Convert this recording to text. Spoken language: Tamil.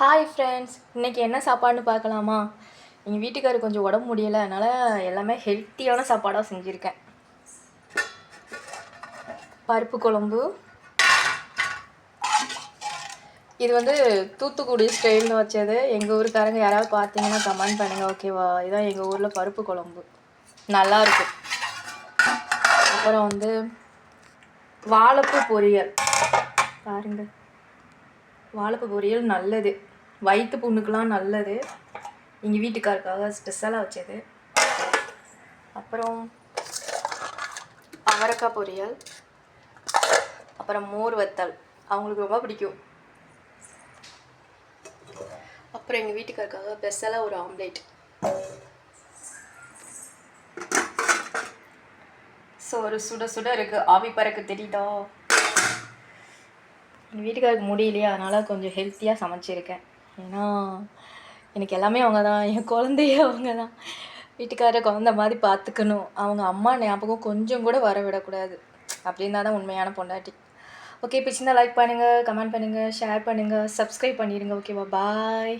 ஹாய் ஃப்ரெண்ட்ஸ், இன்றைக்கி என்ன சாப்பாடுன்னு பார்க்கலாமா? எங்கள் வீட்டுக்காரர் கொஞ்சம் உடம்பு முடியலை, அதனால் எல்லாமே ஹெல்த்தியான சாப்பாடாக செஞ்சுருக்கேன். பருப்பு குழம்பு, இது வந்து தூத்துக்குடி ஸ்டைல்னு வச்சது. எங்கள் ஊருக்காரங்க யாராவது பார்த்தீங்கன்னா கமெண்ட் பண்ணுங்கள், ஓகேவா? இதுதான் எங்கள் ஊரில் பருப்பு குழம்பு, நல்லாயிருக்கும். அப்புறம் வந்து வாழைப்பூ பொரியல் பாருங்கள். வாழைப்பூ பொரியல் நல்லது, வயிற்று புண்ணுக்கெலாம் நல்லது. எங்கள் வீட்டுக்காருக்காக ஸ்பெஷலாக வச்சது. அப்புறம் அவரைக்காய் பொரியல், அப்புறம் மோர் வத்தல், அவங்களுக்கு ரொம்ப பிடிக்கும். அப்புறம் எங்கள் வீட்டுக்காருக்காக ஸ்பெஷலாக ஒரு ஆம்லேட். ஸோ ஒரு சுட சுட இருக்குது, ஆவி பறக்க தெரியுதா? எங்கள் வீட்டுக்காருக்கு முடியலையே, அதனால் கொஞ்சம் ஹெல்த்தியாக சமைச்சிருக்கேன். ஏன்னா எனக்கு எல்லாமே அவங்க தான், என் குழந்தையே அவங்க தான். வீட்டுக்காரரை குழந்த மாதிரி பார்த்துக்கணும், அவங்க அம்மா ஞாபகம் கொஞ்சம் கூட வர விடக்கூடாது. அப்படின்னா தான் உண்மையான பொண்டாட்டி. ஓகே, பிடிச்சிருந்தா லைக் பண்ணுங்கள், கமெண்ட் பண்ணுங்கள், ஷேர் பண்ணுங்கள், சப்ஸ்கிரைப் பண்ணிடுங்க. ஓகேவா? பாய்.